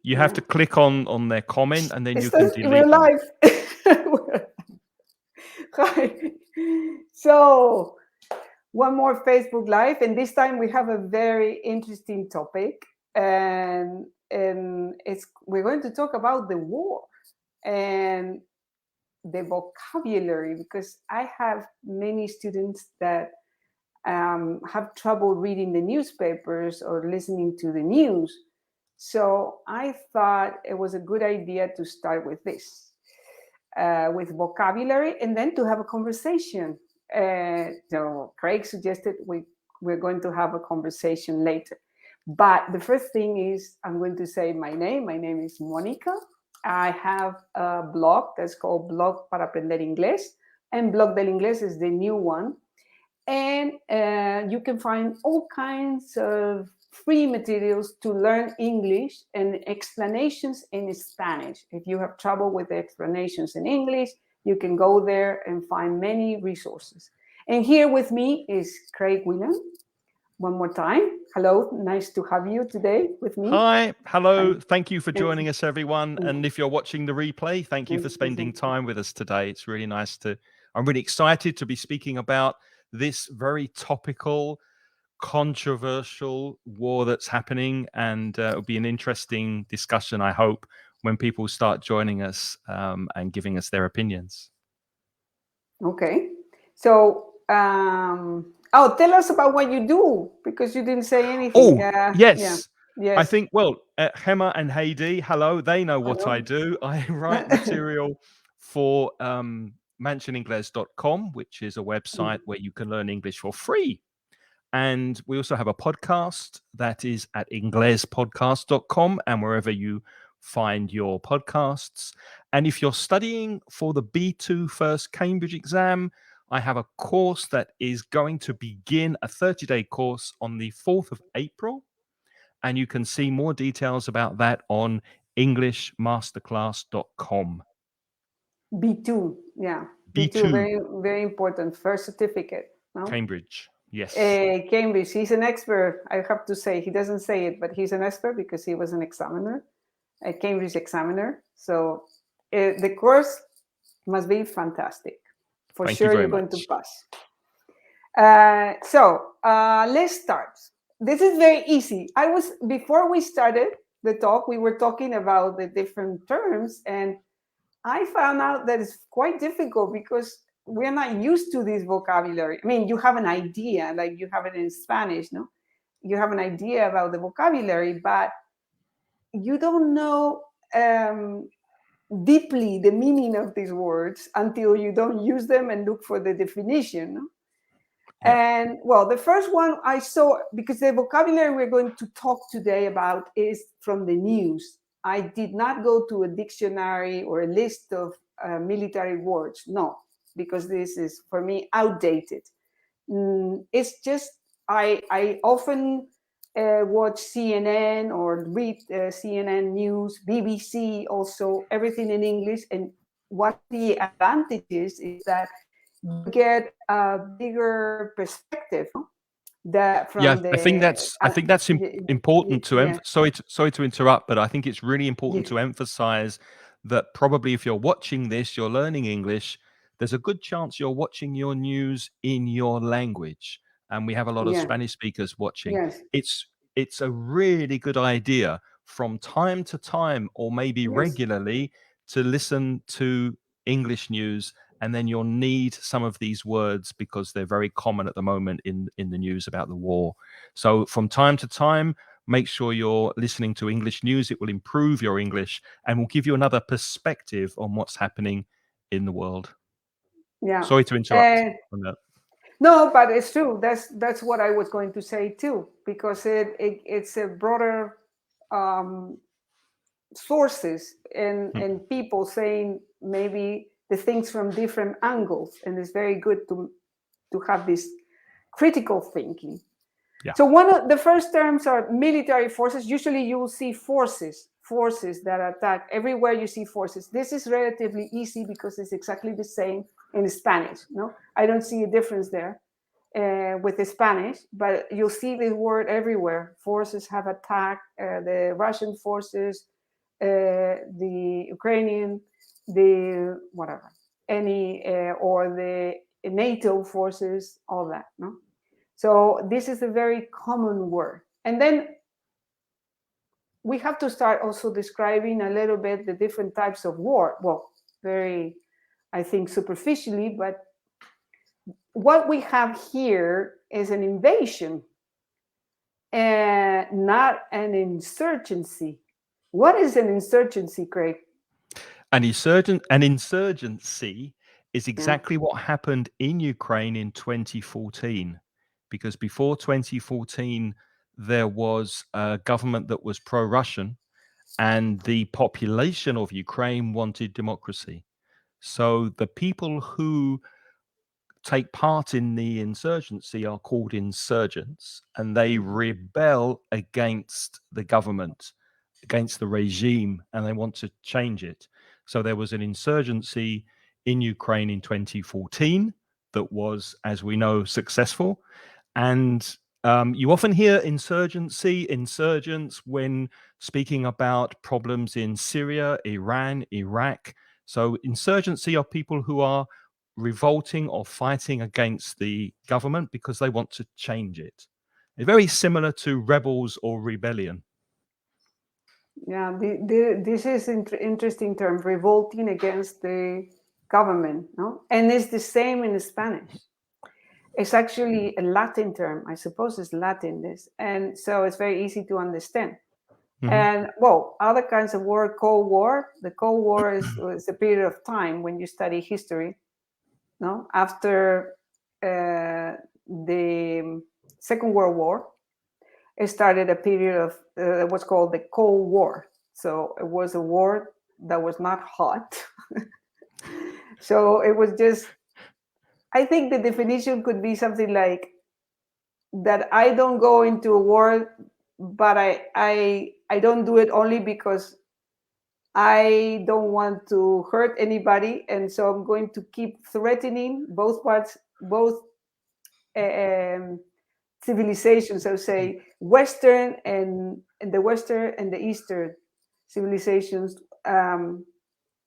You have to click on their comment, and then It you can says delete we're them. live. Hi. So one more Facebook Live, and this time we have a very interesting topic, and we're going to talk about the war and the vocabulary, because I have many students that have trouble reading the newspapers or listening to the news. So I thought it was a good idea to start with this, with vocabulary, and then to have a conversation. So Craig suggested we're going to have a conversation later. But the first thing is I'm going to say my name. My name is Monica. I have a blog that's called Blog para Aprender Inglés, and Blog del Inglés is the new one. And you can find all kinds of free materials to learn English and explanations in Spanish. If you have trouble with the explanations in English, you can go there and find many resources. And here with me is Craig William. One more time. Hello, nice to have you today with me. Hi, hello. Thank you for joining us, everyone. And if you're watching the replay, thank you for spending time with us today. It's really nice I'm really excited to be speaking about this very topical, controversial war that's happening. And it'll be an interesting discussion, I hope, when people start joining us and giving us their opinions. Okay. So, tell us about what you do, because you didn't say anything. Yes. Yes. I think, Hema and Heidi, hello, they know what I do. I write material for mansioningles.com, which is a website where you can learn English for free. And we also have a podcast that is at inglespodcast.com and wherever you find your podcasts. And if you're studying for the B2 First Cambridge exam, I have a course that is going to begin, a 30-day course on the 4th of April. And you can see more details about that on englishmasterclass.com. B2, yeah. B2, very, very important. First certificate. No? Cambridge, yes. Cambridge, he's an expert, I have to say. He doesn't say it, but he's an expert because he was an examiner, a Cambridge examiner. So the course must be fantastic. For sure, you're going to pass. So let's start. This is very easy. Before we started the talk, we were talking about the different terms, and I found out that it's quite difficult because we're not used to this vocabulary. I mean, you have an idea, like you have it in Spanish, no? You have an idea about the vocabulary, but you don't know deeply the meaning of these words until you don't use them and look for the definition. No? And the first one I saw, because the vocabulary we're going to talk today about is from the news. I did not go to a dictionary or a list of military words, no, because this is, for me, outdated. It's just, I often watch CNN or read CNN news, BBC also, everything in English. And what the advantages is that you get a bigger perspective. I think that's important to sorry to interrupt, but I think it's really important to emphasize that probably if you're watching this, you're learning English, there's a good chance you're watching your news in your language. And we have a lot of Spanish speakers watching. It's a really good idea from time to time, or maybe regularly, to listen to English news. And then you'll need some of these words because they're very common at the moment in the news about the war. So from time to time, make sure you're listening to English news. It will improve your English and will give you another perspective on what's happening in the world. Yeah. Sorry to interrupt on that. No, but it's true. That's what I was going to say too, because it's a broader sources and people saying maybe the things from different angles, and it's very good to have this critical thinking. So one of the first terms are military forces. Usually you will see forces that attack. Everywhere you see forces. This is relatively easy because it's exactly the same in Spanish. No, I don't see a difference there with the Spanish, but you'll see this word everywhere. Forces have attacked the Russian forces the Ukrainian, the whatever, any or the NATO forces, all that. No, so this is a very common word, and then we have to start also describing a little bit the different types of war. Well, very, I think, superficially, but what we have here is an invasion and not an insurgency. What is an insurgency, Craig? An insurgency is exactly what happened in Ukraine in 2014, because before 2014, there was a government that was pro-Russian, and the population of Ukraine wanted democracy. So the people who take part in the insurgency are called insurgents, and they rebel against the government, against the regime, and they want to change it. So there was an insurgency in Ukraine in 2014 that was, as we know, successful. And you often hear insurgents when speaking about problems in Syria, Iran, Iraq. So insurgency are people who are revolting or fighting against the government because they want to change it. It's very similar to rebels or rebellion. Yeah, this is interesting term, revolting against the government, no? And it's the same in Spanish. It's actually a Latin term. I suppose it's Latin, this. And so it's very easy to understand. Mm-hmm. And, well, other kinds of war, Cold War. The Cold War is a period of time when you study history, no? After the Second World War, it started a period of what's called the Cold War. So it was a war that was not hot. So it was just, I think the definition could be something like that I don't go into a war, but I don't do it only because I don't want to hurt anybody. And so I'm going to keep threatening both parts, both civilizations, I would say, Western and the Western and the Eastern civilizations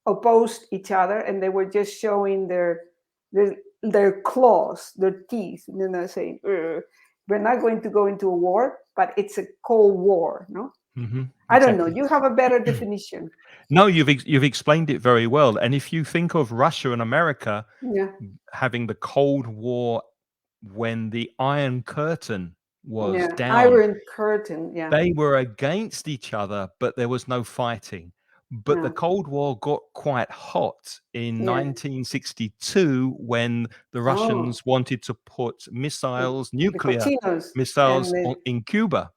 opposed each other, and they were just showing their claws, their teeth, you know, saying, we're not going to go into a war, but it's a Cold War, no? Mm-hmm. I don't know. You have a better definition. No, you've explained it very well. And if you think of Russia and America having the Cold War when the Iron Curtain was down. Iron Curtain, they were against each other, but there was no fighting. But the Cold War got quite hot in 1962 when the Russians wanted to put missiles, nuclear missiles in Cuba.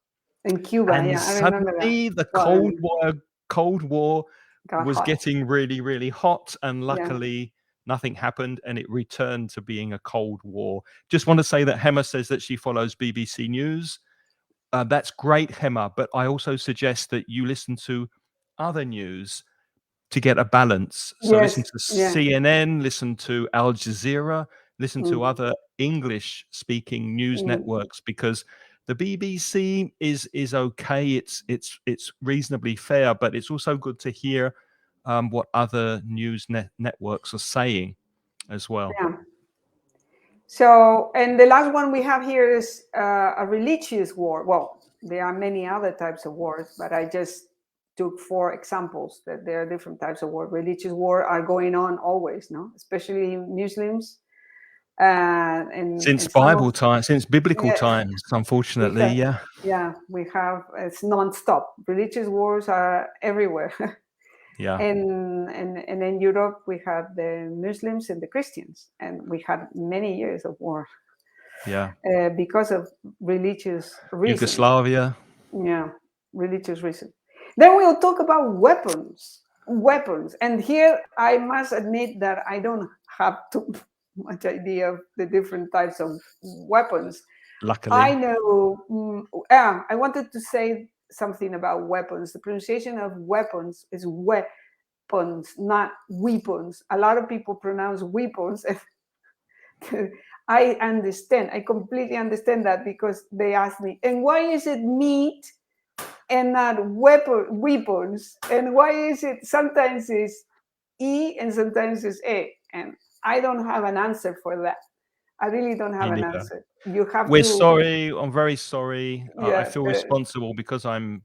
In Cuba, and suddenly the Cold War was getting really, really hot, and luckily nothing happened, and it returned to being a Cold War. Just want to say that Hema says that she follows BBC News. That's great, Hema, but I also suggest that you listen to other news to get a balance. So listen to CNN, listen to Al Jazeera, listen to other English-speaking news networks, because the BBC is okay. It's reasonably fair, but it's also good to hear what other news networks are saying as well. Yeah. So, and the last one we have here is a religious war. Well, there are many other types of wars, but I just took 4 examples that there are different types of war. Religious war are going on always, no? Especially Muslims. Since Bible times, since biblical times, unfortunately, we have, it's non-stop. Religious wars are everywhere. And in Europe we have the Muslims and the Christians, and we had many years of war because of religious reasons. Yugoslavia, religious reasons. Then we'll talk about weapons, and here I must admit that I don't have too much idea of the different types of weapons. Luckily, I know. I wanted to say something about weapons. The pronunciation of weapons is weapons, not weapons. A lot of people pronounce weapons. I understand. I completely understand that, because they ask me, and why is it meat and not weapons? And why is it sometimes it's E and sometimes it's A? And I don't have an answer for that. I really don't have Me an neither. answer. You have We're to. sorry. I'm very sorry. I Yeah. feel responsible because I'm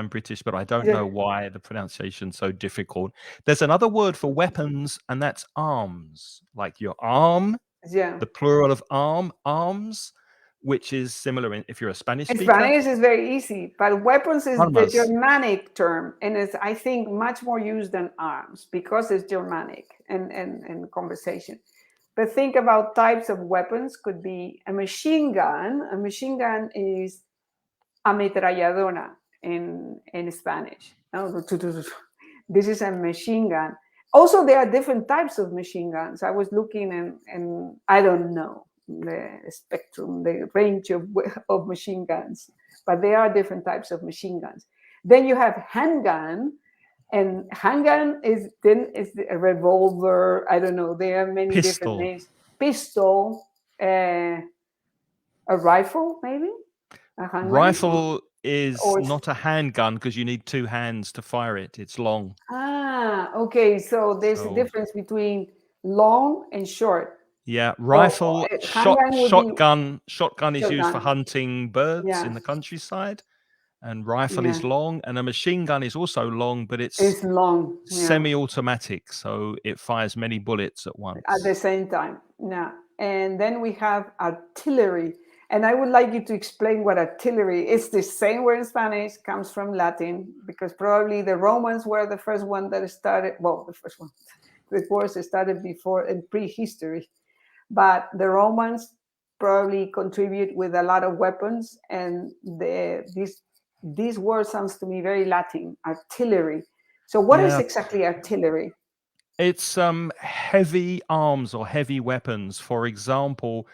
British, but I don't know why the pronunciation's so difficult. There's another word for weapons, and that's arms. Like your arm, Yeah. the plural of arms, which is similar if you're a Spanish speaker. Spanish is very easy, but weapons is the Armas. Germanic term, and it's, I think, much more used than arms because it's Germanic and conversation. But think about types of weapons. Could be a machine gun. A machine gun is ametralladora in Spanish. No, this is a machine gun. Also, there are different types of machine guns. I was looking and I don't know the spectrum, the range of machine guns, but there are different types of machine guns. Then you have handgun, and handgun is a revolver. I don't know. There are many different names. Pistol, a rifle, maybe. A handgun? Rifle is not a handgun because you need two hands to fire it. It's long. Ah, okay. So there's a difference between long and short. Yeah, rifle, shotgun is used for hunting birds in the countryside, and rifle is long, and a machine gun is also long, but it's long, semi-automatic, so it fires many bullets at once. At the same time, yeah. And then we have artillery, and I would like you to explain what artillery is. The same word in Spanish, comes from Latin, because probably the Romans were the first one that started, well, the first one. The wars started before in prehistory. But the Romans probably contribute with a lot of weapons, and this word sounds to me very Latin, artillery. So what is exactly artillery? It's heavy arms or heavy weapons. For example,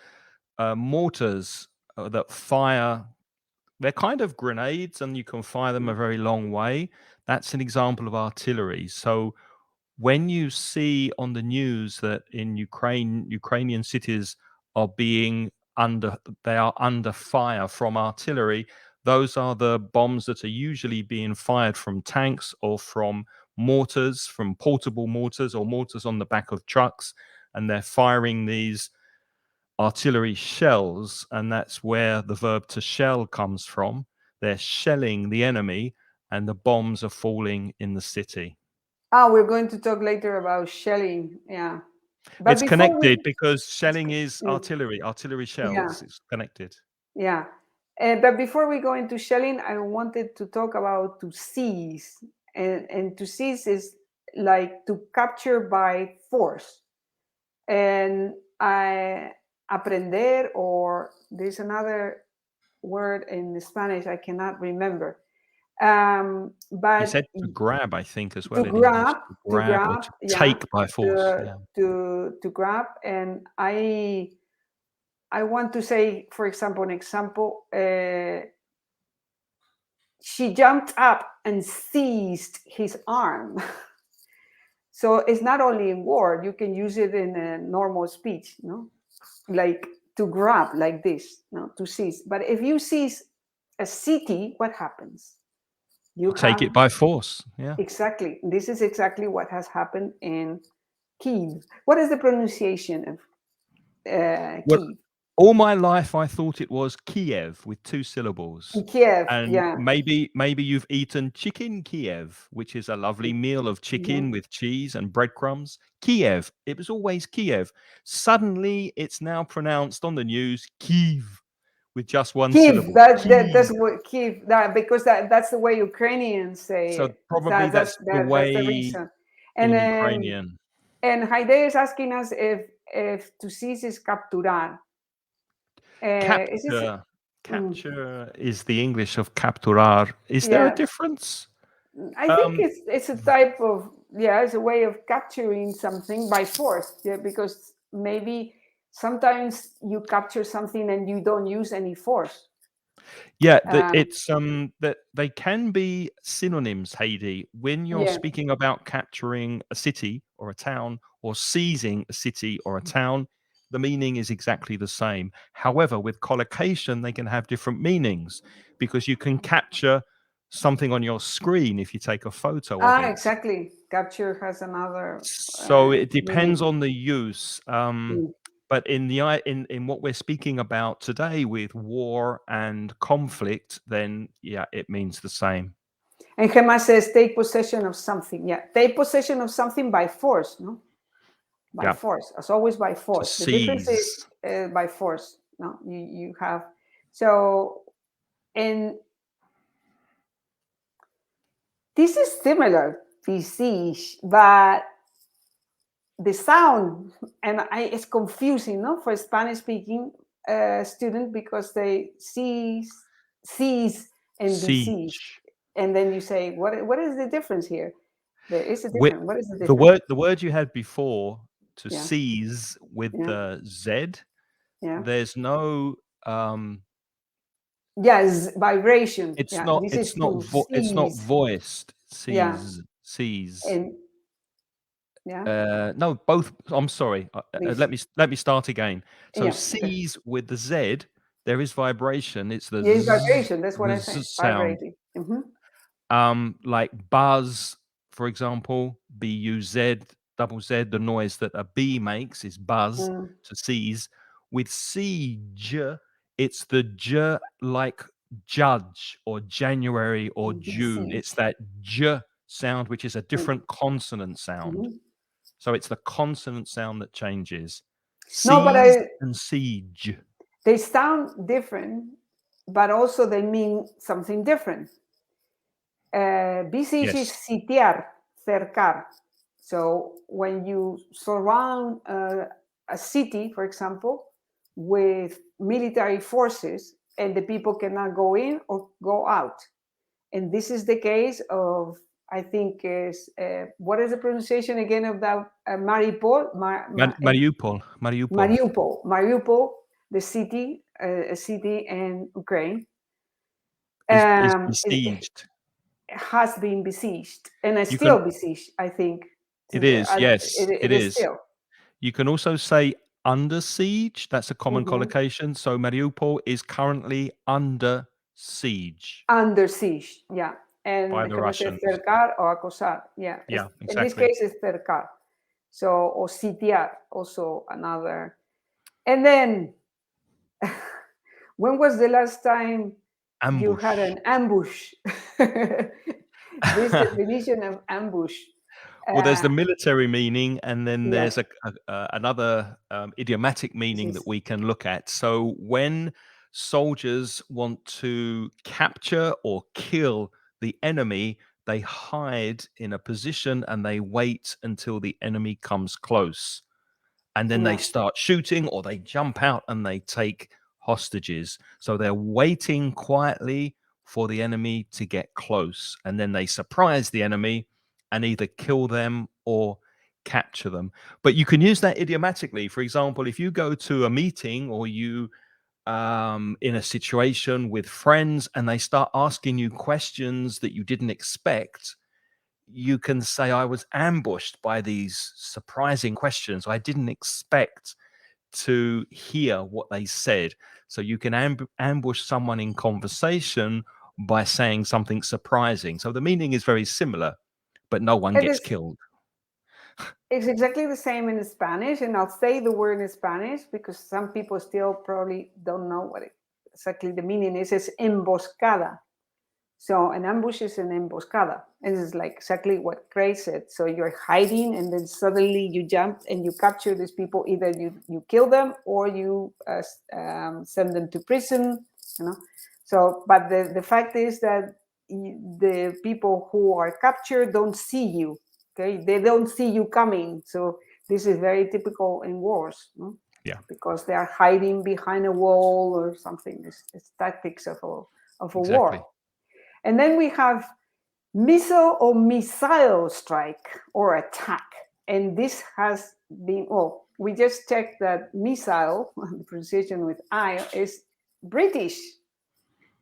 mortars that fire, they're kind of grenades, and you can fire them a very long way. That's an example of artillery. So when you see on the news that in Ukrainian cities are under fire from artillery, those are the bombs that are usually being fired from tanks or from mortars, from portable mortars or mortars on the back of trucks, and they're firing these artillery shells, and that's where the verb to shell comes from. They're shelling the enemy, and the bombs are falling in the city. We're going to talk later about shelling. Yeah, but it's connected because shelling is artillery shells. It's connected. Yeah, but before we go into shelling, I wanted to talk about to seize, and to seize is like to capture by force. And aprender, or there's another word in Spanish I cannot remember. But you said to grab, I think, as well. To grab, or to take by force. To grab, and I want to say, for example, an example. She jumped up and seized his arm. So it's not only in war. You can use it in a normal speech, no? Like to grab, like this, no? To seize. But if you seize a city, what happens? You take it by force. Yeah, exactly. This is exactly what has happened in Kiev. What is the pronunciation of Kiev? Well, all my life I thought it was Kiev with two syllables. Kiev, and maybe you've eaten chicken Kiev, which is a lovely meal of chicken with cheese and breadcrumbs. Kiev. It was always Kiev. Suddenly, it's now pronounced on the news Kiev. With just one syllable. That's what Kiev. Because that's the way Ukrainians say it. So probably that's the way the reason. And in Ukrainian. And Haide is asking us if to seize is capturar. Capture is the English of capturar. Is there a difference? I think it's a type of it's a way of capturing something by force. Yeah, because maybe sometimes you capture something and you don't use any force. Yeah, it's that they can be synonyms, Heidi. When you're speaking about capturing a city or a town, or seizing a city or a town, the meaning is exactly the same. However, with collocation, they can have different meanings, because you can capture something on your screen if you take a photo of it. Exactly. Capture has another So it depends meaning. on the use. But in what we're speaking about today with war and conflict, then yeah, it means the same. And Gemma says, take possession of something. Yeah, take possession of something by force, no? By force, as always by force. The difference is by force. No, you have. So, and this is similar, Besiege, but the sound, and it's confusing, no, for a Spanish-speaking student, because they seize and besiege, and then you say, what is the difference here? There is a difference. What is the difference? The word you had before, to seize with the Z, there's no vibration. It's not voiced. Seize. And no, both. I'm sorry. Let me start again. So seize with the Z, there is vibration. It's the vibration. That's what I say. Sound. Like buzz, for example, B-U-Z, double Z. The noise that a bee makes is buzz. To seize. With siege, it's the J, like judge or January or June. It's that J sound, which is a different consonant sound. So it's the consonant sound that changes. Seize and siege. They sound different, but also they mean something different. Besiege is sitiar, cercar. So when you surround a city, for example, with military forces, and the people cannot go in or go out. And this is the case of, I think, is what is the pronunciation again of that? Mariupol, the city, a city in Ukraine, is besieged. Has been besieged, and is still besieged, I think. It is, yes, it is still. You can also say under siege. That's a common collocation. So Mariupol is currently under siege. Under siege, yeah. And by the Russians. Cercar or acosar, yeah. Exactly. In this case, it's cercar. So, or sitiar, also another. And then, when was the last time you had an ambush? This definition of ambush. Well, there's the military meaning, and then there's another idiomatic meaning that we can look at. So when soldiers want to capture or kill the enemy, they hide in a position and they wait until the enemy comes close. And then they start shooting, or they jump out and they take hostages. So they're waiting quietly for the enemy to get close. And then they surprise the enemy and either kill them or capture them. But you can use that idiomatically. For example, if you go to a meeting, or you in a situation with friends, and they start asking you questions that you didn't expect, you can say, I was ambushed by these surprising questions. I didn't expect to hear what they said. So you can ambush someone in conversation by saying something surprising. So the meaning is very similar, but no one gets killed. It's exactly the same in Spanish, and I'll say the word in Spanish because some people still probably don't know what exactly the meaning is. It's emboscada. So an ambush is an emboscada. And it's like exactly what Craig said. So you're hiding, and then suddenly you jump and you capture these people. Either you kill them, or you send them to prison. So, but the fact is that the people who are captured don't see you. Okay, they don't see you coming. So this is very typical in wars. No? Yeah, because they are hiding behind a wall or something. It's tactics of a war. And then we have missile or missile strike or attack. And this has been, we just checked that missile, the pronunciation with I, is British.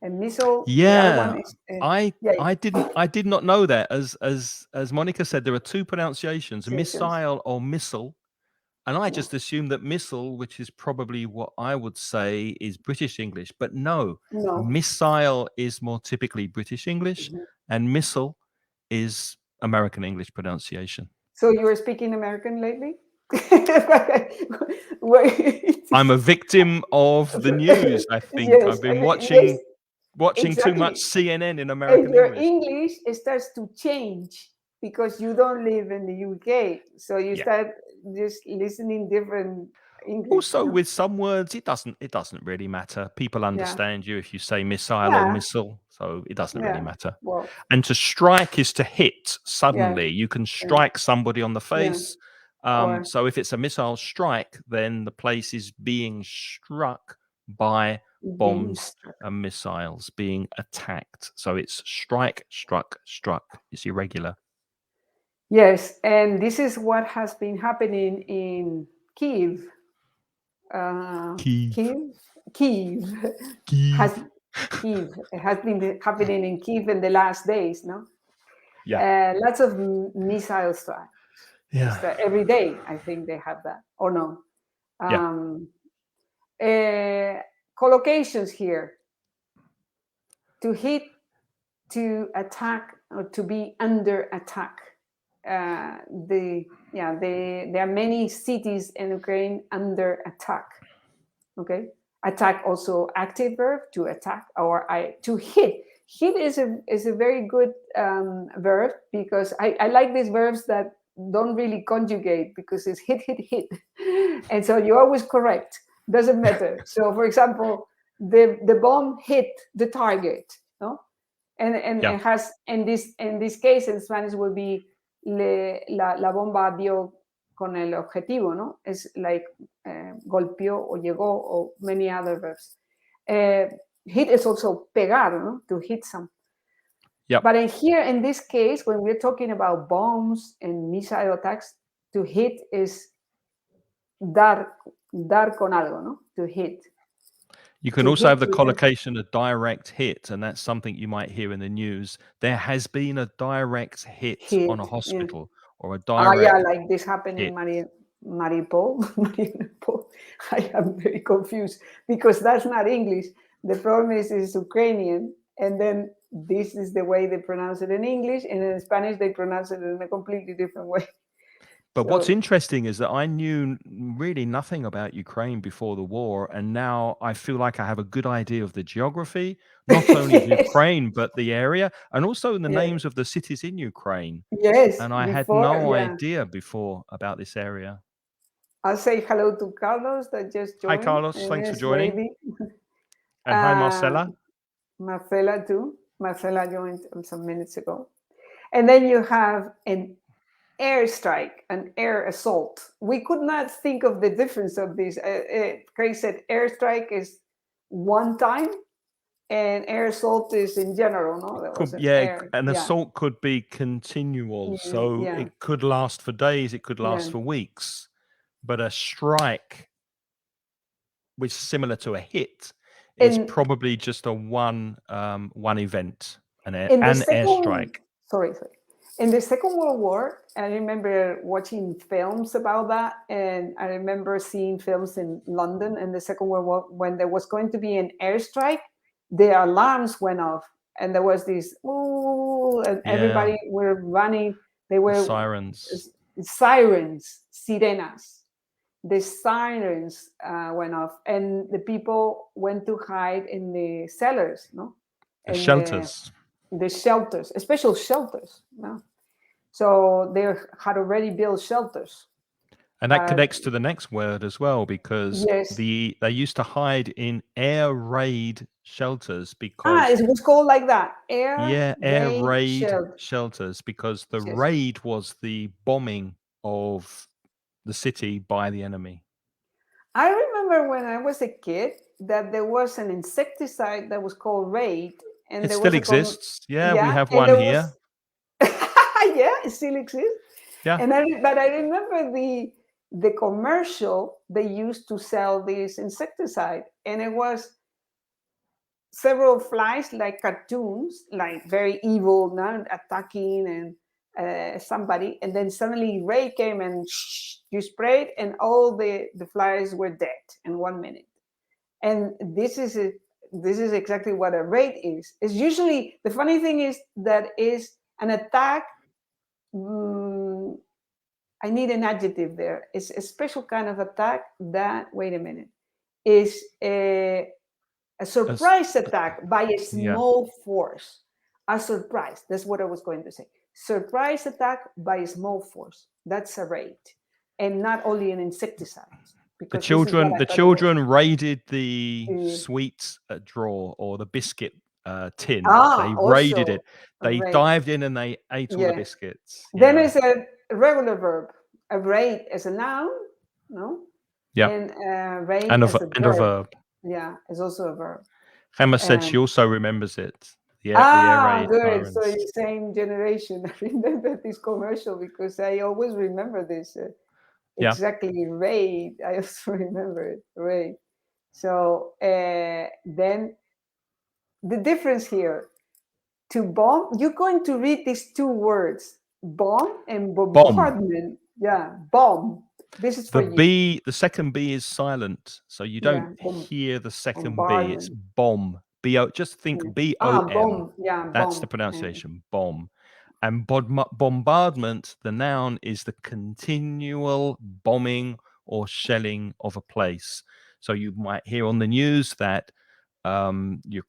And missile, I did not know that. As Monica said, there are two pronunciations, missile or missile. And I just assumed that missile, which is probably what I would say is British English, but no, missile is more typically British English, and missile is American English pronunciation. So you are speaking American lately? I'm a victim of the news, I think. Yes, I've been watching too much CNN in American English. And your English starts to change because you don't live in the UK. So you start just listening different English. Also, with some words, it doesn't really matter. People understand you if you say missile or missile, so it doesn't really matter. Well, and to strike is to hit suddenly. You can strike somebody on the face. So if it's a missile strike, then the place is being struck by bombs and missiles, being attacked. So it's strike, struck, struck. It's irregular. Yes, and this is what has been happening in Kiev. Kiev has been happening in Kiev in the last days, no? Yeah. Lots of missile strikes. Yeah. Every day, I think they have that, or no? Collocations here: to hit, to attack, or to be under attack. There are many cities in Ukraine under attack. Okay, attack also active verb, to attack, or to hit. Hit is a very good verb, because I like these verbs that don't really conjugate, because it's hit, and so you're always correct. Doesn't matter. So, for example, the bomb hit the target, no, and it has in this case in Spanish will be la bomba dio con el objetivo, no? It's like golpeó o llegó, or many other verbs. Hit is also pegar, no? To hit some. Yeah. But in this case, when we're talking about bombs and missile attacks, to hit is dar con algo, no? To hit. You can also have the collocation, a direct hit, and that's something you might hear in the news. There has been a direct hit on a hospital, or a direct like this happened in Mariupol. I am very confused, because that's not English. The problem is Ukrainian, and then this is the way they pronounce it in English, and in Spanish they pronounce it in a completely different way. But what's interesting is that I knew really nothing about Ukraine before the war, and now I feel like I have a good idea of the geography, not only of Ukraine, but the area, and also the names of the cities in Ukraine. Yes. And I had no idea before about this area. I'll say hello to Carlos that just joined. Hi, Carlos. Thanks for joining. And hi, Marcela. Marcela, too. Marcela joined some minutes ago. And then you have an airstrike, an air assault. We could not think of the difference of these. Craig said airstrike is one time, and air assault is in general, no? An assault could be continual. So it could last for days, it could last for weeks. But a strike, which is similar to a hit, is probably just a one event, an airstrike. Sorry. In the Second World War, I remember watching films about that, and I remember seeing films in London in the Second World War when there was going to be an airstrike. The alarms went off, and there was this and everybody were running. They were sirens, sirenas. The sirens went off, and the people went to hide in the cellars, no? The shelters. The shelters, special shelters. No? So they had already built shelters. And that connects to the next word as well, because they used to hide in air raid shelters, because it was called like that. Air raid shelters, because the raid was the bombing of the city by the enemy. I remember when I was a kid that there was an insecticide that was called Raid, and it still exists. We have one here. It still exists. Yeah. But I remember the commercial they used to sell this insecticide, and it was several flies, like cartoons, like very evil, attacking, somebody, and then suddenly raid came and you sprayed, and all the flies were dead in 1 minute. And this is exactly what a raid is. It's usually, the funny thing is that is an attack. I need an adjective there. It's a special kind of attack that, wait a minute, is a surprise attack by a small force. A surprise, that's what I was going to say. Surprise attack by a small force. That's a raid. And not only an insecticide. The children raided the sweet drawer or the biscuit tin. They raided it. They dived in and they ate all the biscuits. Then it's a regular verb. A raid is a noun, no? Yeah. And raid and is a verb. Yeah, it's also a verb. Gemma said she also remembers it. The air raid good. sirens. So you're same generation. I remember this commercial because I always remember this. Exactly, raid. I also remember it, raid. So then the difference here, to bomb, you're going to read these two words, bomb and bombardment. Yeah, bomb. This is for you. The second B is silent, so you don't hear the second B. It's bomb. B-O. Just think B-O-M. Bomb. Yeah, that's the pronunciation. Bomb. And bombardment, the noun, is the continual bombing or shelling of a place. So you might hear on the news that your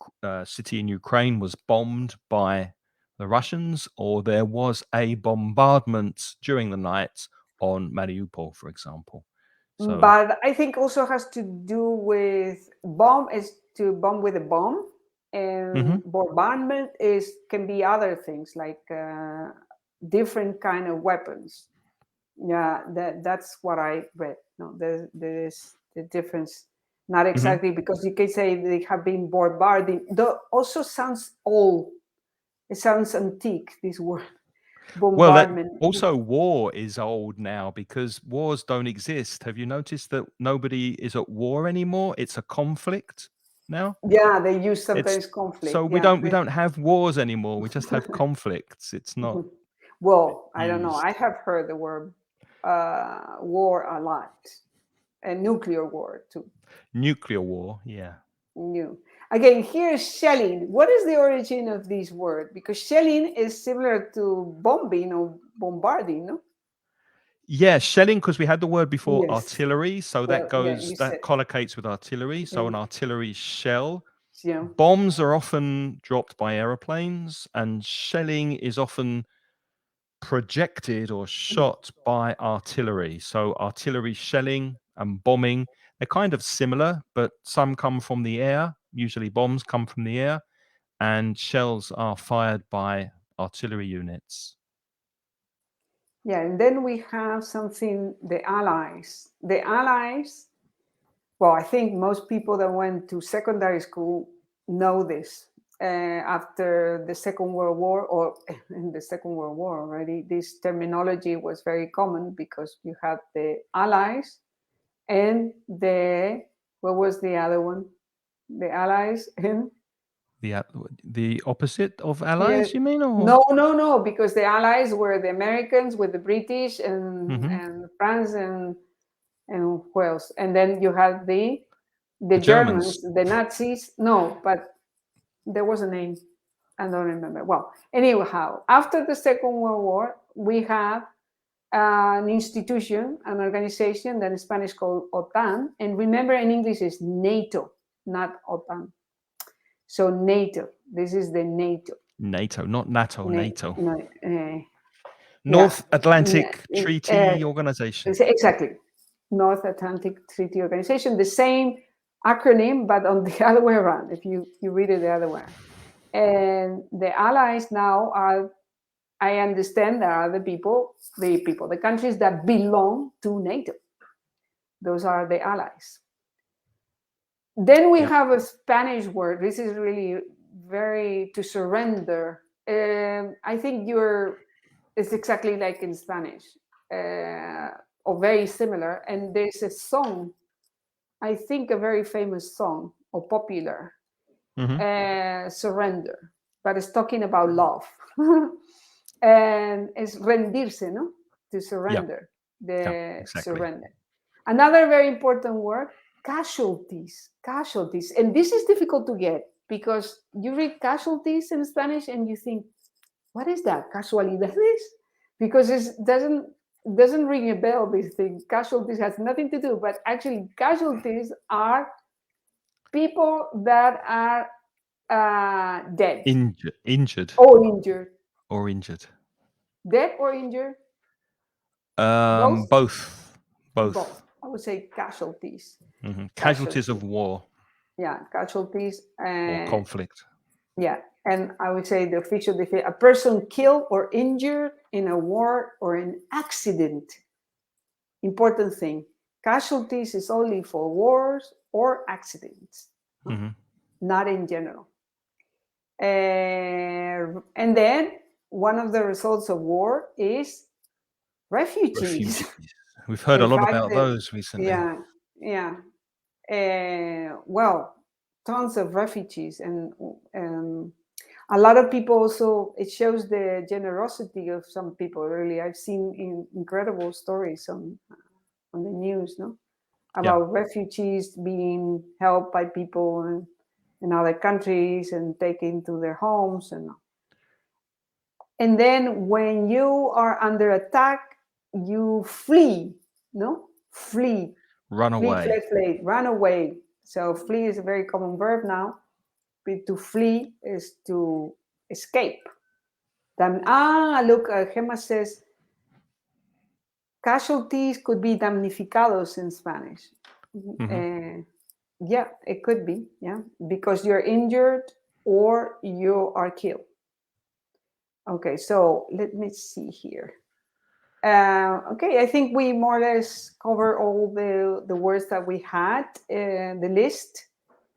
city in Ukraine was bombed by the Russians, or there was a bombardment during the night on Mariupol, for example. So, but I think also has to do with bomb is to bomb with a bomb, and bombardment can be other things like different kind of weapons. Yeah, that's what I read. No, there's the difference. Not exactly because you can say they have been bombarding. Though also sounds old. It sounds antique. This word. Bombardment. Well, also war is old now because wars don't exist. Have you noticed that nobody is at war anymore? It's a conflict now. Yeah, they use sometimes conflict. So we don't have wars anymore. We just have conflicts. It's not. Well, I don't know. I have heard the word war a lot, and nuclear war too. Nuclear war, yeah. New. Again, here's shelling. What is the origin of this word? Because shelling is similar to bombing or bombarding, no? Yeah, shelling, because we had the word before, artillery. So that collocates with artillery. So an artillery shell. Yeah. Bombs are often dropped by aeroplanes, and shelling is often projected or shot by artillery. So artillery shelling and bombing, they're kind of similar, but some come from the air. Usually bombs come from the air, and shells are fired by artillery units. Yeah, and then we have something, the Allies. The Allies, well, I think most people that went to secondary school know this. After the Second World War, or in the Second World War already, this terminology was very common because you had the Allies and what was the other one? The Allies and the opposite of Allies, you mean? Or? No, because the Allies were the Americans with the British and France and who else? And then you had the Germans, the Nazis. No, but there was a name. I don't remember. Well, anyhow, after the Second World War, we have an institution, an organization that in Spanish called OTAN. And remember, in English is NATO, not OTAN. So NATO, this is the NATO. NATO, not NATO, NATO. North Atlantic Treaty Organization. Exactly. North Atlantic Treaty Organization, the same acronym, but on the other way around, if you read it the other way. And the Allies now are, I understand, there are the countries that belong to NATO. Those are the Allies. Then we have a Spanish word. This is really very to surrender. I think it's exactly like in Spanish, or very similar. And there's a song, I think a very famous song or popular, Surrender, but it's talking about love. And it's rendirse, no? To surrender, exactly. surrender. Another very important word, casualties, casualties. And this is difficult to get because you read casualties in Spanish and you think, what is that? Casualidades? Because it doesn't ring a bell, this thing. Casualties has nothing to do, but actually casualties are people that are dead. Injured. Or injured. Or injured. Dead or injured? Both. I would say casualties. Mm-hmm. Casualties of war. Yeah, casualties. Or conflict. Yeah, and I would say the official definition: a person killed or injured in a war or an accident. Important thing. Casualties is only for wars or accidents, not in general. And then one of the results of war is refugees. We've heard a lot about those recently. Yeah. Well, tons of refugees, and a lot of people also, it shows the generosity of some people. Really, I've seen incredible stories on the news, no, about refugees being helped by people in other countries and taken to their homes, and then when you are under attack, you flee, no, flee, run away, flee, run away. So flee is a very common verb now. To flee is to escape. Look, Gemma says casualties could be damnificados in Spanish. Yeah, it could be. Yeah, because you're injured or you are killed. Okay, so let me see here. Okay, I think we more or less cover all the words that we had in the list.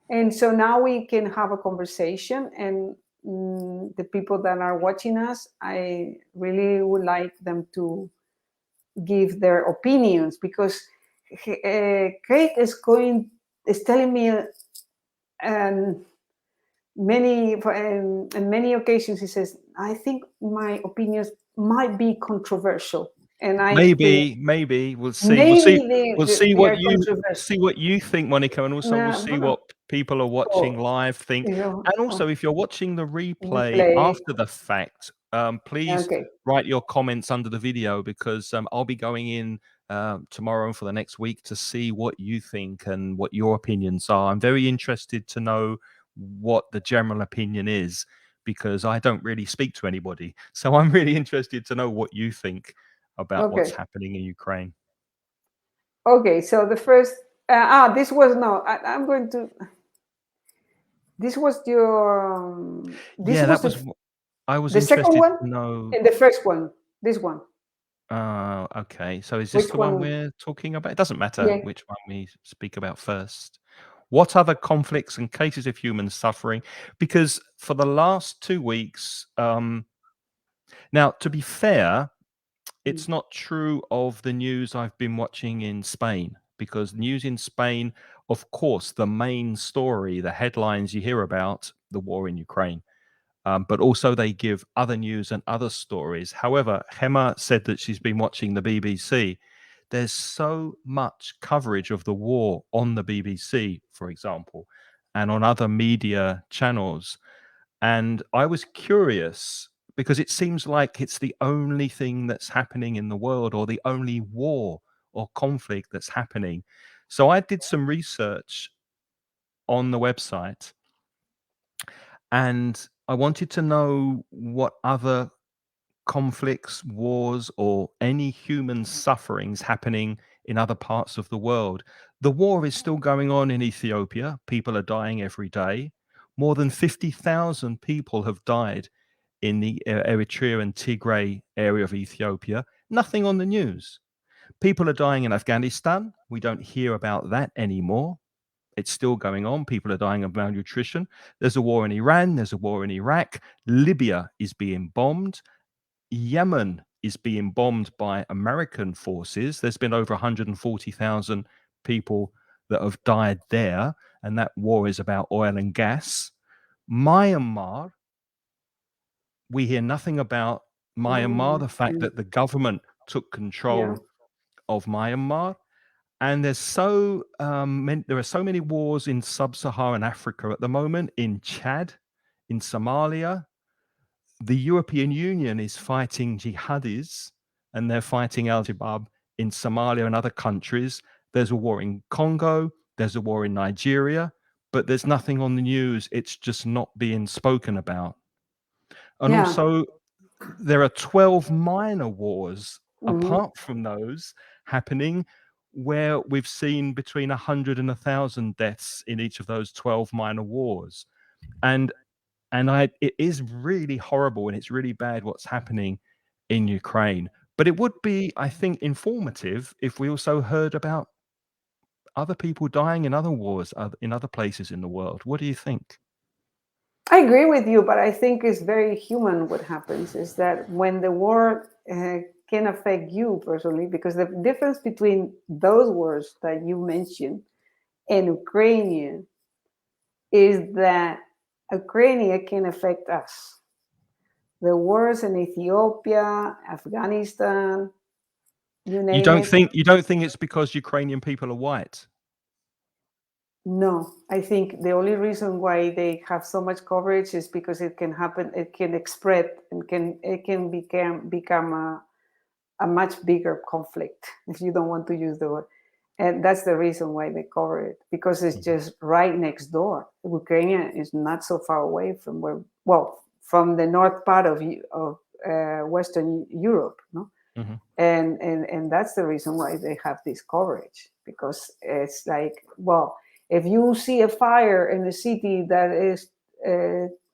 And so now we can have a conversation, and the people that are watching us, I really would like them to give their opinions, because Craig is telling me in many occasions, he says, I think my opinions might be controversial. And I maybe we'll see. We'll see what you think, Monica, and also we'll see what people are watching live think. And also, if you're watching the replay after the fact, please write your comments under the video, because I'll be going in tomorrow and for the next week to see what you think and what your opinions are. I'm very interested to know what the general opinion is, because I don't really speak to anybody. So I'm really interested to know what you think about what's happening in Ukraine. Okay, so the first this was I'm going to. This was your. I was the second one. No, and the first one. This one. Okay. So is this the one we're talking about? It doesn't matter which one we speak about first. What other conflicts and cases of human suffering? Because for the last 2 weeks, now to be fair, it's not true of the news I've been watching in Spain, because news in Spain, of course, the main story, the headlines you hear about, the war in Ukraine. But also they give other news and other stories. However, Gemma said that she's been watching the BBC. There's so much coverage of the war on the BBC, for example, and on other media channels. And I was curious, because it seems like it's the only thing that's happening in the world, or the only war or conflict that's happening. So I did some research on the website, and I wanted to know what other conflicts, wars, or any human sufferings happening in other parts of the world. The war is still going on in Ethiopia. People are dying every day. More than 50,000 people have died in the Eritrea and Tigray area of Ethiopia. Nothing on the news. People are dying in Afghanistan. We don't hear about that anymore. It's still going on. People are dying of malnutrition. There's a war in Iran. There's a war in Iraq. Libya is being bombed. Yemen is being bombed by American forces. There's been over 140,000 people that have died there, and that war is about oil and gas. Myanmar, we hear nothing about Myanmar, the fact that the government took control of Myanmar. And there are so many wars in sub-Saharan Africa at the moment, in Chad, in Somalia. The European Union is fighting jihadis, and they're fighting Al-Shabaab in Somalia and other countries. There's a war in Congo, there's a war in Nigeria, but there's nothing on the news. It's just not being spoken about. And also, there are 12 minor wars apart from those happening, where we've seen between 100 and 1,000 deaths in each of those 12 minor wars. And it is really horrible, and it's really bad what's happening in Ukraine. But it would be, I think, informative if we also heard about other people dying in other wars, in other places in the world. What do you think? I agree with you, but I think it's very human what happens is that when the war can affect you personally, because the difference between those wars that you mentioned and Ukrainian is that Ukraine can affect us. The wars in Ethiopia, Afghanistan, you name it. You don't think it's because Ukrainian people are white? No, I think the only reason why they have so much coverage is because it can happen, it can spread, and it can become a much bigger conflict, if you don't want to use the word. And that's the reason why they cover it, because it's just right next door. Ukraine is not so far away from from the north part of Western Europe, no? And that's the reason why they have this coverage, because it's like, well, if you see a fire in a city that is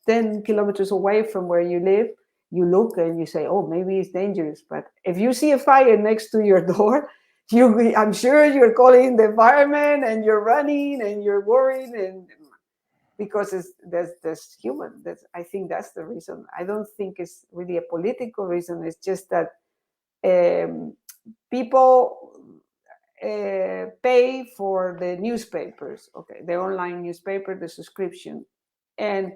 10 kilometers away from where you live, you look and you say, oh, maybe it's dangerous. But if you see a fire next to your door, I'm sure you're calling the firemen and you're running and you're worried, and because that's human. I think that's the reason. I don't think it's really a political reason. It's just that people pay for the newspapers, the online newspaper, the subscription, and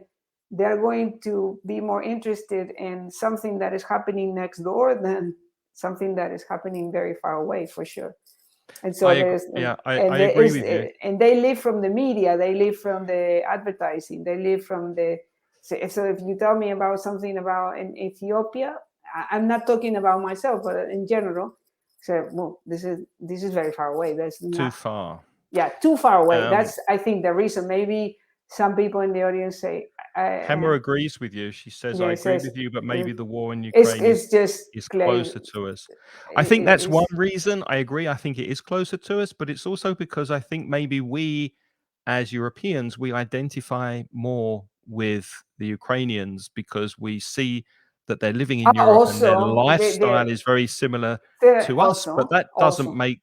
they're going to be more interested in something that is happening next door than something that is happening very far away, for sure. And so I agree with you. And they live from the media, they live from the advertising, they live from the. So if you tell me about something about in Ethiopia, I'm not talking about myself, but in general. So, well, this is very far away. That's too far. Yeah, too far away. That's, I think, the reason. Maybe some people in the audience say. Hemmer agrees with you. She says, I agree with you, but maybe the war in Ukraine is closer to us. I think that's one reason. I agree. I think it is closer to us, but it's also because I think maybe we, as Europeans, we identify more with the Ukrainians because we see that they're living in Europe and their lifestyle is very similar to us, but that doesn't make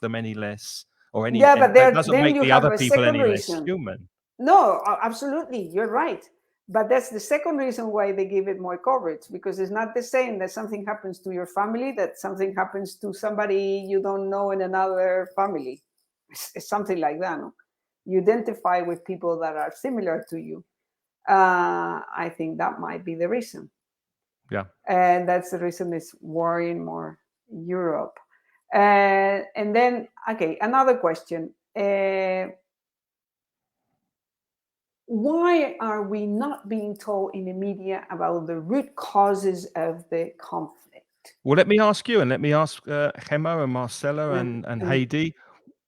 them any less, or any. Yeah, but that doesn't make the other people any less human. No, absolutely, you're right. But that's the second reason why they give it more coverage, because it's not the same that something happens to your family, that something happens to somebody you don't know in another family. It's something like that. No? You identify with people that are similar to you. I think that might be the reason. Yeah. And that's the reason it's worrying more Europe. And then, okay, another question. Why are we not being told in the media about the root causes of the conflict? Well, let me ask you, and let me ask Gemma and Marcelo and Heidi,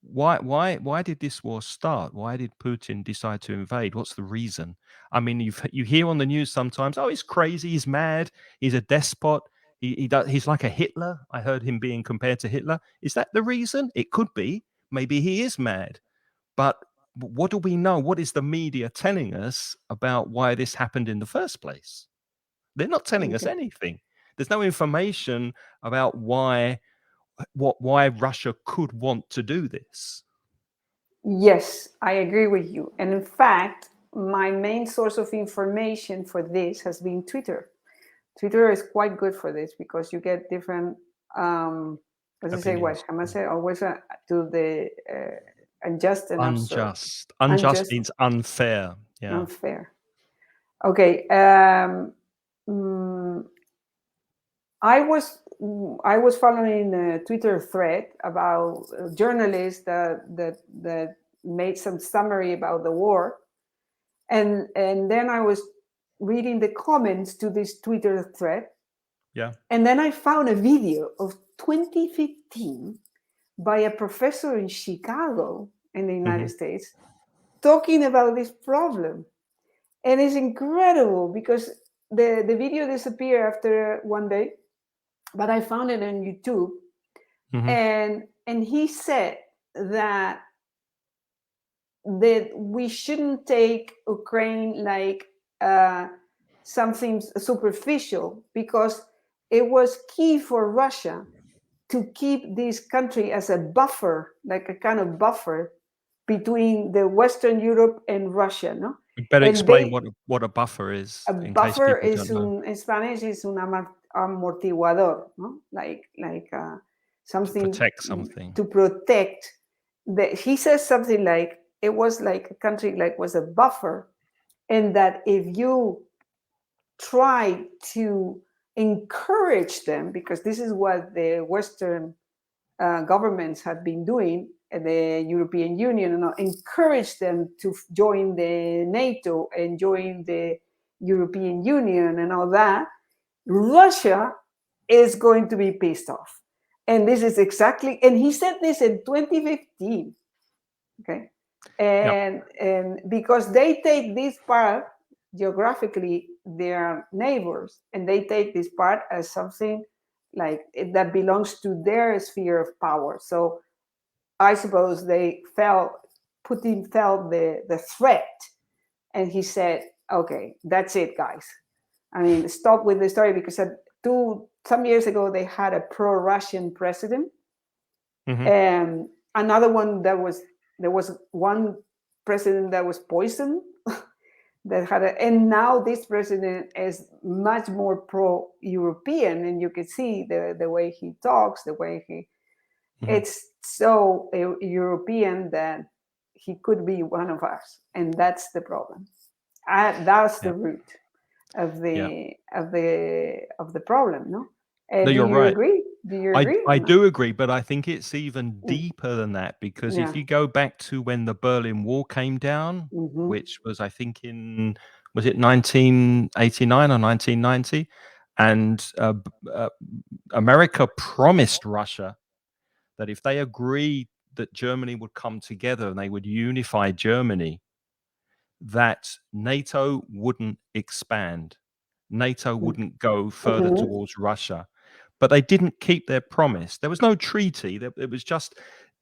why did this war start? Why did Putin decide to invade? What's the reason? I mean, you hear on the news sometimes, oh, he's crazy, he's mad, he's a despot, he's like a Hitler. I heard him being compared to Hitler. Is that the reason? It could be. Maybe he is mad. But what do we know? What is the media telling us about why this happened in the first place? They're not telling us anything. There's no information about why Russia could want to do this. Yes, I agree with you. And in fact, my main source of information for this has been Twitter. Twitter is quite good for this because you get different, always to the unjust and absurd. Unjust means unfair. Yeah. Unfair. Okay. I was following a Twitter thread about journalists that made some summary about the war, and then I was reading the comments to this Twitter thread. Yeah. And then I found a video of 2015 by a professor in Chicago in the United States talking about this problem. And it's incredible because the video disappeared after one day, but I found it on YouTube. And he said that we shouldn't take Ukraine like something superficial, because it was key for Russia to keep this country as a buffer, like a kind of buffer between the Western Europe and Russia, no? You better explain what a buffer is. A buffer is in Spanish is un amortiguador, no? Like something to protect something. To protect. He says something like it was like a country like was a buffer, and that if you try to encourage them, because this is what the Western governments have been doing, the European Union, encourage them to join the NATO and join the European Union and all that, Russia is going to be pissed off. And this is exactly, and he said this in 2015, okay? And because they take this part, geographically, they are neighbors, and they take this part as something like that belongs to their sphere of power. So I suppose Putin felt the threat, and he said, okay, that's it, guys. I mean, stop with the story, because some years ago, they had a pro-Russian president. And another one there was one president that was poisoned, and now this president is much more pro-European, and you can see the way he talks, the way it's so European that he could be one of us, and that's the problem. That's the root of the problem, no? No, you're right. Agree? Do you agree? I do agree, but I think it's even deeper than that, because if you go back to when the Berlin Wall came down, which was, I think, was it 1989 or 1990? And America promised Russia that if they agreed that Germany would come together and they would unify Germany, that NATO wouldn't expand. NATO wouldn't go further towards Russia. But they didn't keep their promise. There was no treaty. It was just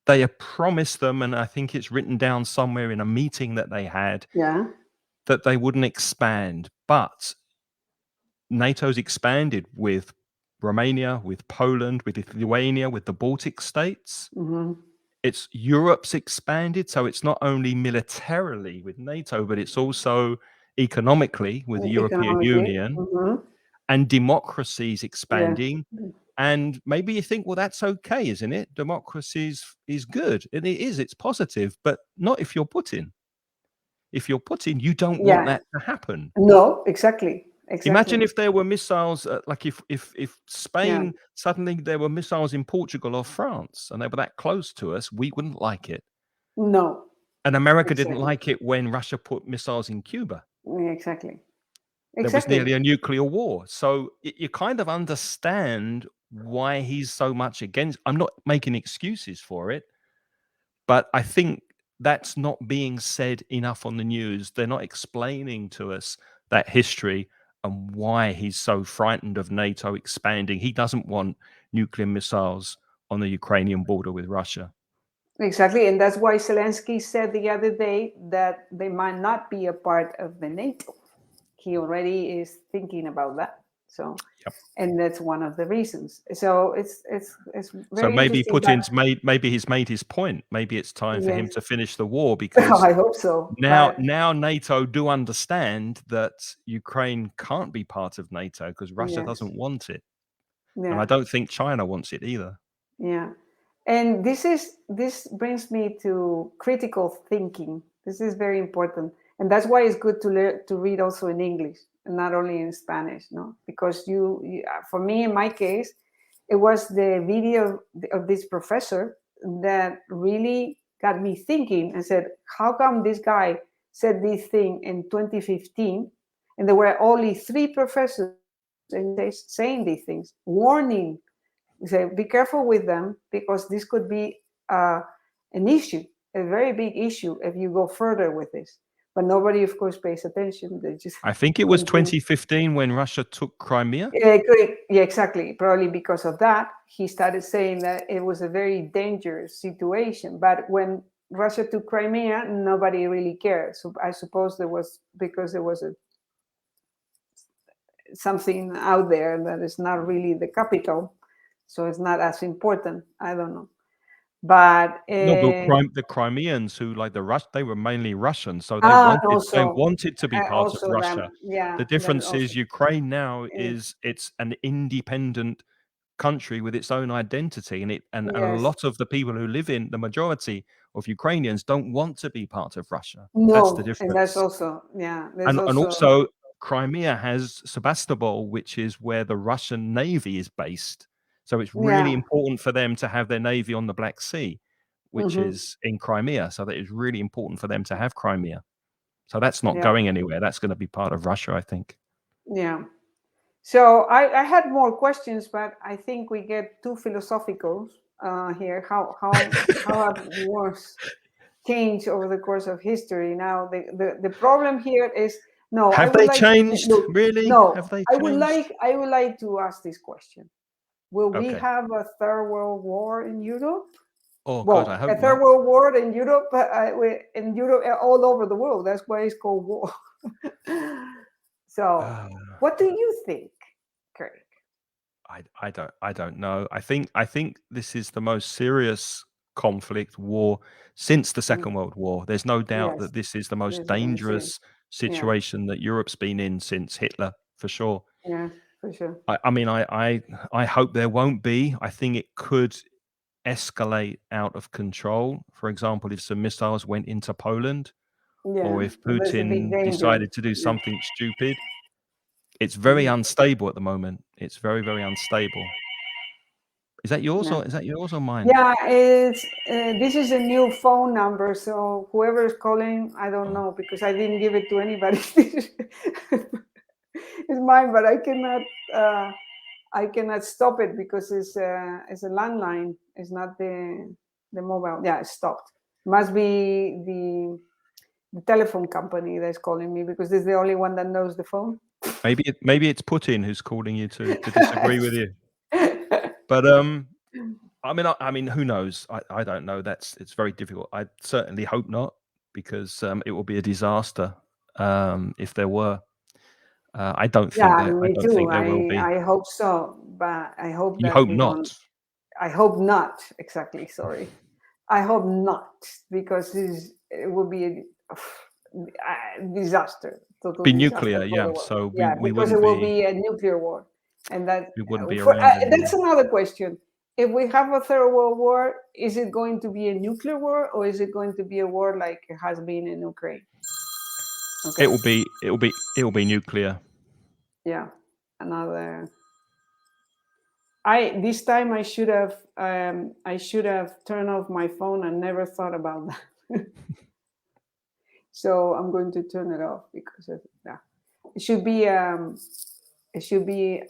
they promised them, and I think it's written down somewhere in a meeting that they had, that they wouldn't expand. But NATO's expanded with Romania, with Poland, with Lithuania, with the Baltic states. It's Europe's expanded, so it's not only militarily with NATO, but it's also economically with the European Union. And democracy's expanding. And maybe you think, well, that's okay, isn't it? Democracy is good. And it is, it's positive, but not if you're Putin. If you're Putin, you don't want that to happen. No, exactly. Imagine if there were missiles, like if Spain, suddenly there were missiles in Portugal or France, and they were that close to us, we wouldn't like it. No. And America didn't like it when Russia put missiles in Cuba. Exactly. There was nearly a nuclear war. So you kind of understand why he's so much against. I'm not making excuses for it, but I think that's not being said enough on the news. They're not explaining to us that history and why he's so frightened of NATO expanding. He doesn't want nuclear missiles on the Ukrainian border with Russia. Exactly. And that's why Zelensky said the other day that they might not be a part of the NATO. He already is thinking about that. So, and that's one of the reasons. So it's very so maybe Putin's maybe he's made his point. Maybe it's time for him to finish the war, because I hope so. Now NATO do understand that Ukraine can't be part of NATO because Russia doesn't want it. And I don't think China wants it either. And this brings me to critical thinking. This is very important. And that's why it's good to read also in English, not only in Spanish, no? Because for me, in my case, it was the video of this professor that really got me thinking and said, how come this guy said this thing in 2015 and there were only 3 professors saying these things, warning, say, be careful with them because this could be an issue, a very big issue if you go further with this. But nobody, of course, pays attention. They just I think it was 2015 when Russia took Crimea. Yeah, exactly. Probably because of that, he started saying that it was a very dangerous situation. But when Russia took Crimea, nobody really cared. So I suppose because there was something out there that is not really the capital, so it's not as important. I don't know. But the Crimeans who they were mainly Russian, so they wanted to be part of Russia. The difference is Ukraine now is it's an independent country with its own identity, and a lot of the people who live in the majority of Ukrainians don't want to be part of Russia. No, that's the difference. And that's also and also Crimea has Sebastopol, which is where the Russian Navy is based. So it's really important for them to have their navy on the Black Sea, which is in Crimea. So that is really important for them to have Crimea. So that's not going anywhere. That's going to be part of Russia, I think. Yeah. So I had more questions, but I think we get too philosophical here. How have wars changed over the course of history? Now the problem here is Have they changed? Really? No. Have they changed? I would like to ask this question. Will we have a third world war in Europe? Oh, God, I hope a third world war in Europe, all over the world. That's why it's called war. So, what do you think, Craig? I don't know. I think this is the most serious conflict war since the Second World War. There's no doubt that this is the most dangerous situation that Europe's been in since Hitler, for sure. Yeah. For sure. I mean, I hope there won't be. I think it could escalate out of control. For example, if some missiles went into Poland, or if Putin decided to do something stupid. It's very unstable at the moment. It's very, very unstable. Is that yours or mine? Yeah, this is a new phone number, so whoever is calling, I don't know because I didn't give it to anybody. It's mine, but I cannot stop it because it's a landline. It's not the mobile. Yeah, it stopped. Must be the telephone company that's calling me because it's the only one that knows the phone. Maybe it's Putin who's calling you to disagree with you. But I mean, who knows? I don't know. It's very difficult. I certainly hope not, because it will be a disaster if there were. I don't think that. Me too. Think there will be. I hope so, but I hope you hope not. I hope not. Exactly. Sorry. I hope not, because it will be a disaster. Be nuclear, yeah. So because it will be a nuclear war, and that it wouldn't be around. That's another question. If we have a third world war, is it going to be a nuclear war, or is it going to be a war like it has been in Ukraine? Okay. It will be nuclear. Yeah, another. This time I should have turned off my phone. I never thought about that. So I'm going to turn it off because it should be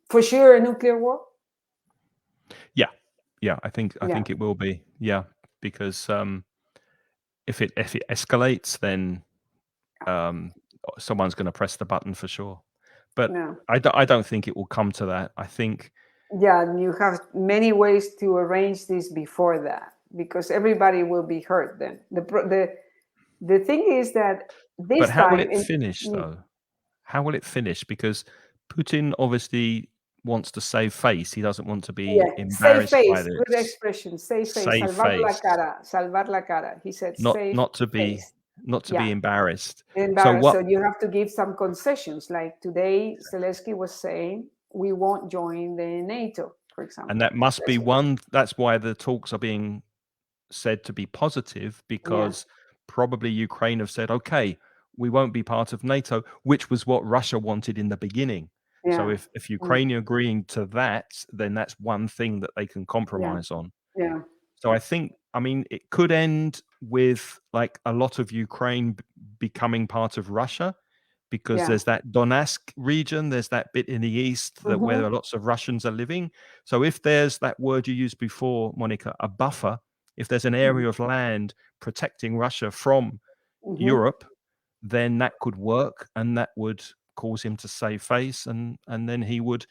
for sure a nuclear war. Yeah. I think it will be. Yeah, because if it escalates, then someone's going to press the button for sure. But I don't think it will come to that. I think. Yeah, you have many ways to arrange this before that, because everybody will be hurt then. The thing is that this But how will it finish, though? How will it finish? Because Putin obviously wants to save face. He doesn't want to be embarrassed by this. Good expression. Save face. Salvar la cara. Salvar la cara. He said not to be embarrassed. So you have to give some concessions. Like today, Zelensky was saying, we won't join the NATO, for example. And that must be one. That's why the talks are being said to be positive, because probably Ukraine have said, okay, we won't be part of NATO, which was what Russia wanted in the beginning. Yeah. So if Ukraine are agreeing to that, then that's one thing that they can compromise on. Yeah. So I think, I mean, it could end with like a lot of Ukraine becoming part of Russia, because there's that Donetsk region, there's that bit in the east that where lots of Russians are living. So if there's that word you used before, Monica, a buffer, if there's an area of land protecting Russia from Europe, then that could work, and that would cause him to save face, and then he would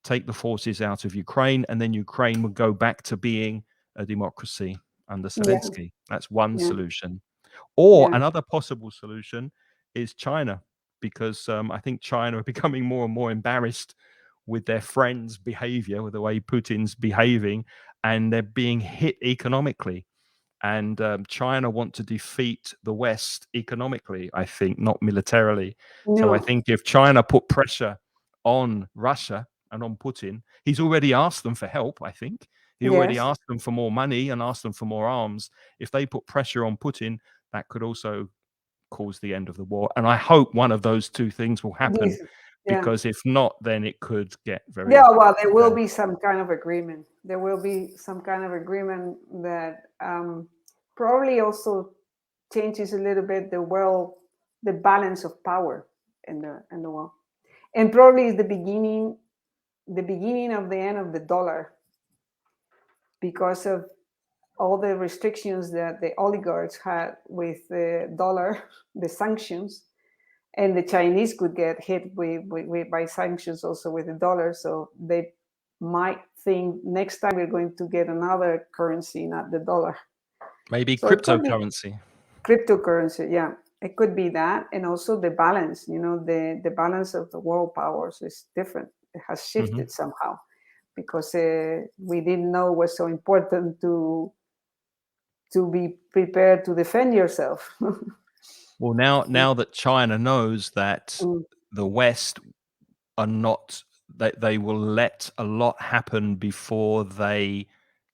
take the forces out of Ukraine, and then Ukraine would go back to being a democracy under Zelensky. That's one solution. Or another possible solution is China, because I think China are becoming more and more embarrassed with their friends' behavior, with the way Putin's behaving, and they're being hit economically. And China want to defeat the West economically, I think, not militarily. So I think if China put pressure on Russia and on Putin, he's already asked them for help, I think. He already asked them for more money and asked them for more arms. If they put pressure on Putin, that could also cause the end of the war. And I hope one of those two things will happen, because if not, then it could get very... well, there will be some kind of agreement. There will be some kind of agreement that probably also changes a little bit the balance of power in the world. And probably is the beginning of the end of the dollar, because of all the restrictions that the oligarchs had with the dollar, the sanctions, and the Chinese could get hit by sanctions also with the dollar. So they might think next time we're going to get another currency, not the dollar. Maybe cryptocurrency. Cryptocurrency, yeah. It could be that. And also the balance, the balance of the world powers is different. It has shifted somehow, because we didn't know it was so important to be prepared to defend yourself. Well, now that China knows that the West are not, they will let a lot happen before they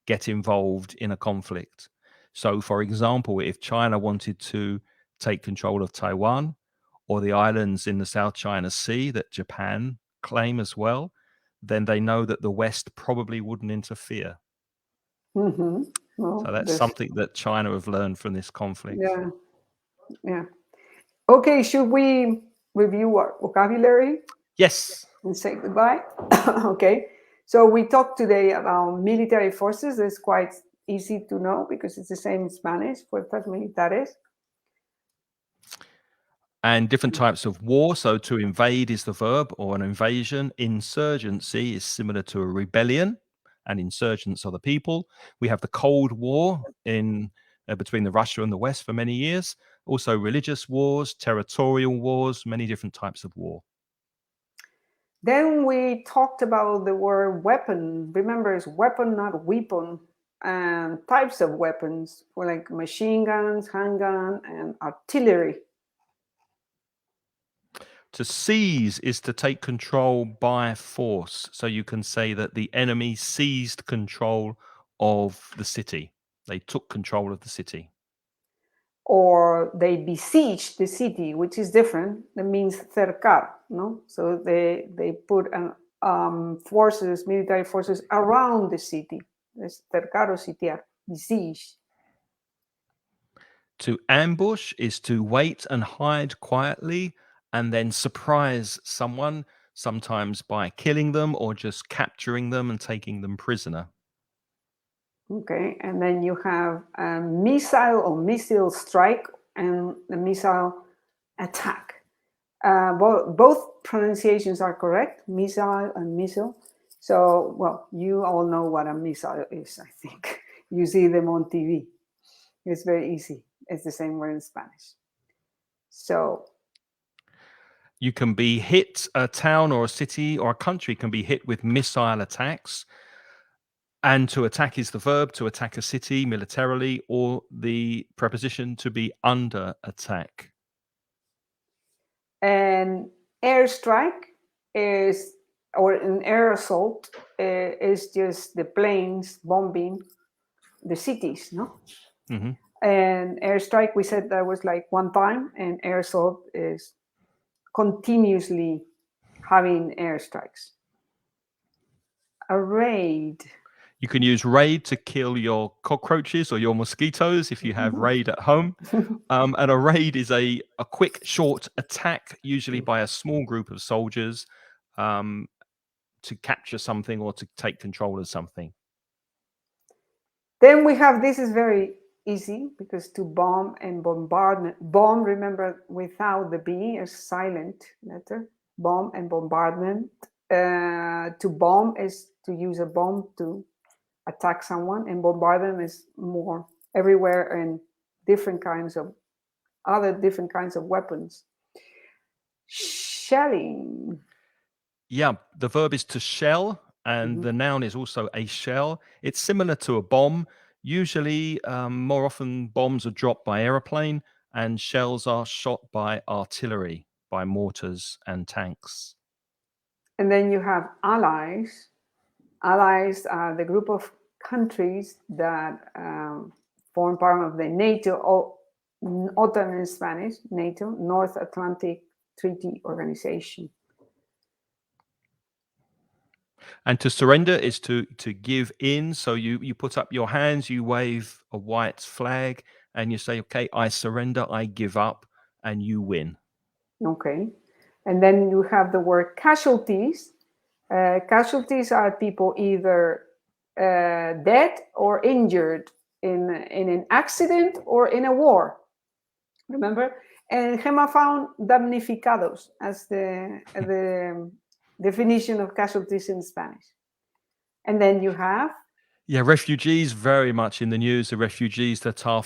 get involved in a conflict. So, for example, if China wanted to take control of Taiwan or the islands in the South China Sea that Japan claim as well, then they know that the West probably wouldn't interfere. Well, so that's something that China have learned from this conflict. Yeah. Okay, should we review our vocabulary? Yes. And say goodbye? Okay. So we talked today about military forces. It's quite easy to know because it's the same in Spanish, fuerzas militares. And different types of war. So to invade is the verb, or an invasion. Insurgency is similar to a rebellion, and insurgents are the people. We have the Cold War in between the Russia and the West for many years. Also religious wars, territorial wars, many different types of war. Then we talked about the word weapon. Remember, it's weapon, not weapon. And types of weapons for like machine guns, handgun, and artillery. To seize is to take control by force. So you can say that the enemy seized control of the city. They took control of the city. Or they besieged the city, which is different. That means cercar, no? So they put forces, military forces around the city. It's cercar or sitiar, besiege. To ambush is to wait and hide quietly and then surprise someone, sometimes by killing them or just capturing them and taking them prisoner. Okay, and then you have a missile or missile strike and a missile attack. Both pronunciations are correct, missile and missile. So, well, you all know what a missile is, I think. You see them on TV. It's very easy. It's the same word in Spanish. So you can be hit, a town or a city or a country can be hit with missile attacks. And to attack is the verb, to attack a city militarily, or the preposition to be under attack. And airstrike is, or an air assault is just the planes bombing the cities, no? And airstrike, we said that was like one time, and air assault is continuously having airstrikes. A raid. You can use raid to kill your cockroaches or your mosquitoes if you have raid at home. And a raid is a quick, short attack, usually by a small group of soldiers, to capture something or to take control of something. Then we have, this is very easy, because to bomb and bombardment. Bomb, remember, without the B, a silent letter. Bomb and bombardment. To bomb is to use a bomb to attack someone, and bombardment is more everywhere and different kinds of weapons. Shelling. Yeah, the verb is to shell, and the noun is also a shell. It's similar to a bomb. Usually, more often, bombs are dropped by aeroplane, and shells are shot by artillery, by mortars and tanks. And then you have allies. Allies are the group of countries that form part of the NATO, or OTAN in Spanish, NATO, North Atlantic Treaty Organization. And to surrender is to give in. So you put up your hands, you wave a white flag, and you say, okay, I surrender, I give up, and you win. Okay. And then you have the word casualties. Casualties are people either dead or injured in an accident or in a war. Remember? And Gemma found damnificados as the definition of casualties in Spanish. And then you have? Yeah, refugees, very much in the news. The refugees that are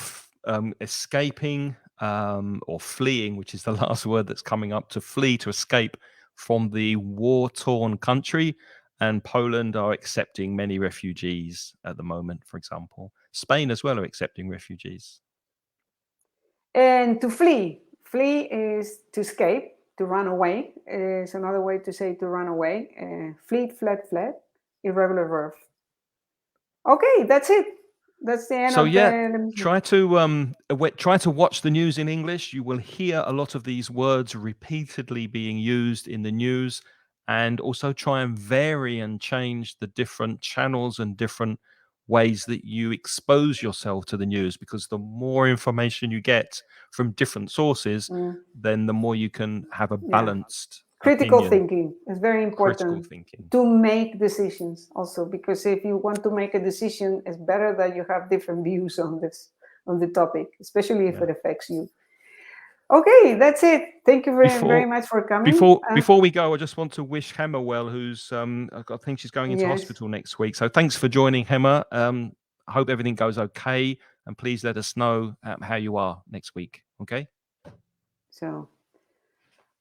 escaping or fleeing, which is the last word that's coming up, to flee, to escape from the war-torn country. And Poland are accepting many refugees at the moment, for example. Spain as well are accepting refugees. And to flee. Flee is to escape, to run away. Is another way to say to run away. Fleet, fled, fled. Irregular verb. Okay, that's it. That's the end. So yeah, try to watch the news in English. You will hear a lot of these words repeatedly being used in the news, and also try and vary and change the different channels and different ways that you expose yourself to the news, because the more information you get from different sources, then the more you can have a balanced critical thinking is very important thinking. To make decisions also, because if you want to make a decision, it's better that you have different views on the topic, especially if it affects you. Okay, that's it. Thank you very much for coming. Before we go, I just want to wish Gemma well, who's I think she's going into hospital next week. So thanks for joining, Gemma. I hope everything goes okay, and please let us know how you are next week. Okay. So,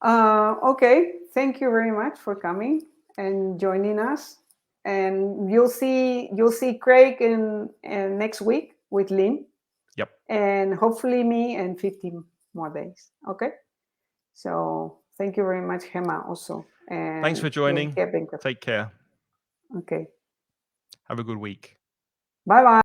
okay. Thank you very much for coming and joining us. And you'll see Craig in next week with Lynn. Yep. And hopefully me in 15 more days. Okay. So thank you very much, Gemma, also. And thanks for joining. Take care. Okay. Have a good week. Bye-bye.